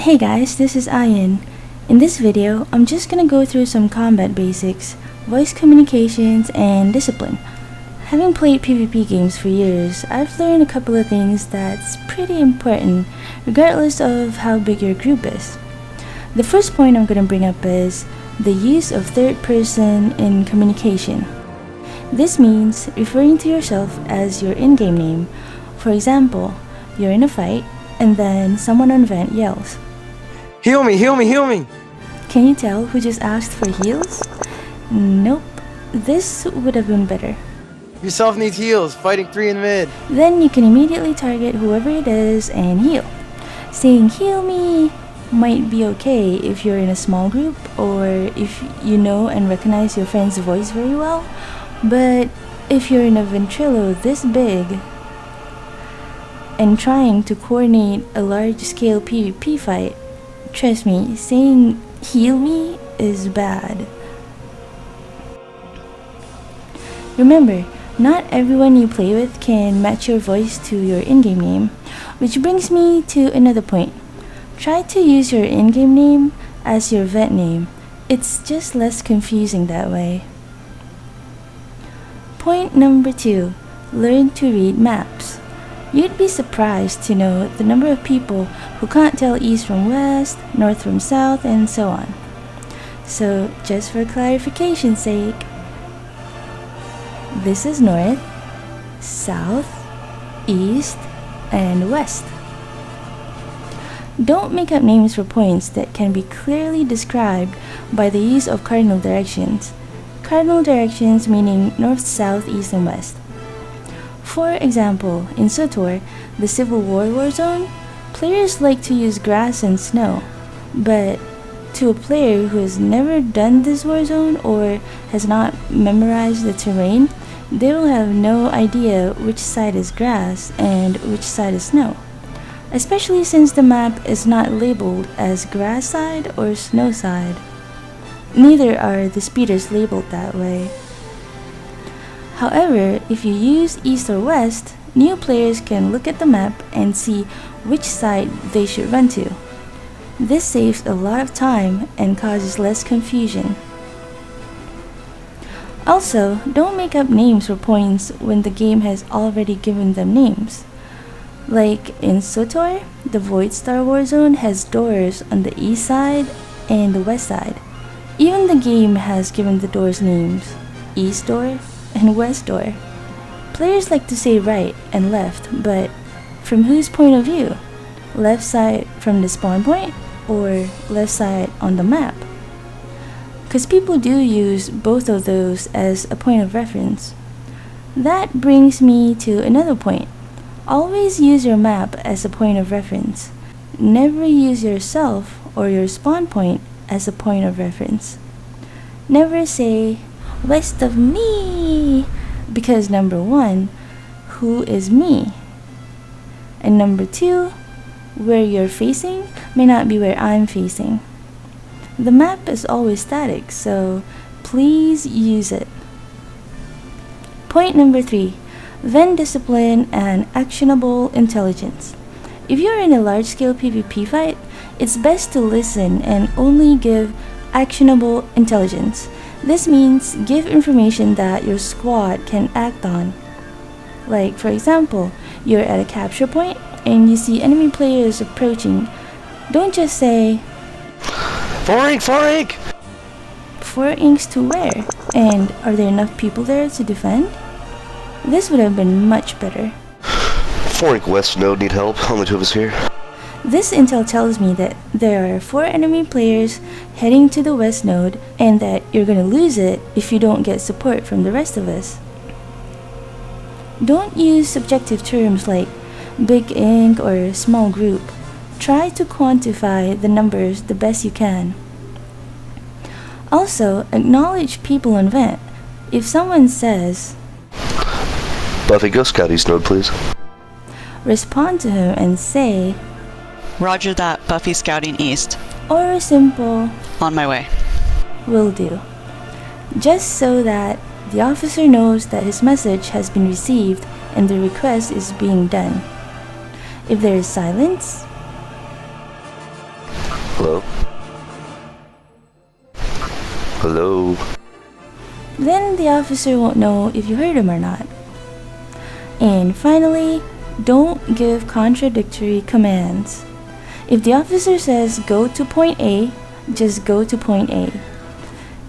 Hey guys, this is Ayan. In this video, I'm just gonna go through some combat basics, voice communications, and discipline. Having played PvP games for years, I've learned a couple of things that's pretty important regardless of how big your group is. The first point I'm gonna bring up is the use of third person in communication. This means referring to yourself as your in-game name. For example, you're in a fight, and then someone on vent yells, "Heal me, heal me, heal me!" Can you tell who just asked for heals? Nope. This would have been better. "Yourself needs heals, fighting 3 in mid." Then you can immediately target whoever it is and heal. Saying heal me might be okay if you're in a small group or if you know and recognize your friend's voice very well, but if you're in a ventrilo this big and trying to coordinate a large-scale PvP fight, trust me, saying heal me is bad. Remember, not everyone you play with can match your voice to your in-game name, which brings me to another point. Try to use your in-game name as your vent name. It's just less confusing that way. Point number 2. Learn to read maps. You'd be surprised to know the number of people who can't tell east from west, north from south, and so on. So, just for clarification's sake, this is north, south, east, and west. Don't make up names for points that can be clearly described by the use of cardinal directions. Cardinal directions meaning north, south, east, and west. For example, in SWTOR, the Civil War warzone, players like to use grass and snow, but to a player who has never done this warzone or has not memorized the terrain, they will have no idea which side is grass and which side is snow, especially since the map is not labeled as grass side or snow side. Neither are the speeders labeled that way. However, if you use east or west, new players can look at the map and see which side they should run to. This saves a lot of time and causes less confusion. Also, don't make up names for points when the game has already given them names. Like in SWTOR, the Void Star Warzone has doors on the east side and the west side. Even the game has given the doors names, East Door and West Door. Players like to say right and left, but from whose point of view? Left side from the spawn point or left side on the map? Because people do use both of those as a point of reference. That brings me to another point. Always use your map as a point of reference. Never use yourself or your spawn point as a point of reference. Never say west of me, because number 1, who is me? And number 2, where you're facing may not be where I'm facing. The map is always static, so please use it. Point number 3, vent discipline and actionable intelligence. If you're in a large-scale PvP fight, it's best to listen and only give actionable intelligence. This means give information that your squad can act on. Like, for example, you're at a capture point and you see enemy players approaching. Don't just say, 4 ink, 4 ink! 4 inks to where? And are there enough people there to defend? This would have been much better. 4 ink west node need help, only 2 of us here. This intel tells me that there are 4 enemy players heading to the west node and that you're gonna lose it if you don't get support from the rest of us. Don't use subjective terms like big ink or small group. Try to quantify the numbers the best you can. Also, acknowledge people on vent. If someone says, Buffy, go scout east node, please. Respond to him and say, Roger that, Buffy scouting east. or a simple, On my way. will do. Just so that the officer knows that his message has been received and the request is being done. If there is silence, Hello? Hello? Then the officer won't know if you heard him or not. And finally, don't give contradictory commands. If the officer says go to point A, just go to point A.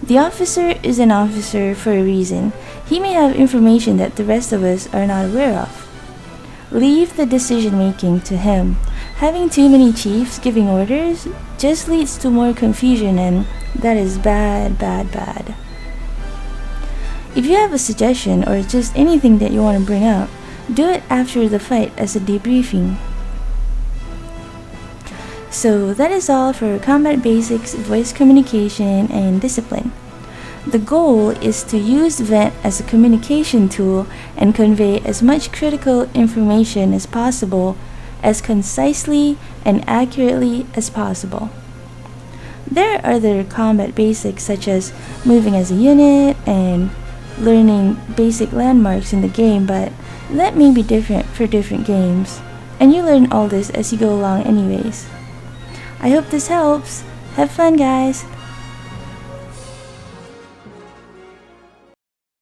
The officer is an officer for a reason. He may have information that the rest of us are not aware of. Leave the decision making to him. Having too many chiefs giving orders just leads to more confusion, and that is bad, bad, bad. If you have a suggestion or just anything that you want to bring up, do it after the fight as a debriefing. So that is all for combat basics, voice communication, and discipline. The goal is to use Vent as a communication tool and convey as much critical information as possible, as concisely and accurately as possible. There are other combat basics such as moving as a unit and learning basic landmarks in the game, but that may be different for different games, and you learn all this as you go along anyways. I hope this helps. Have fun, guys!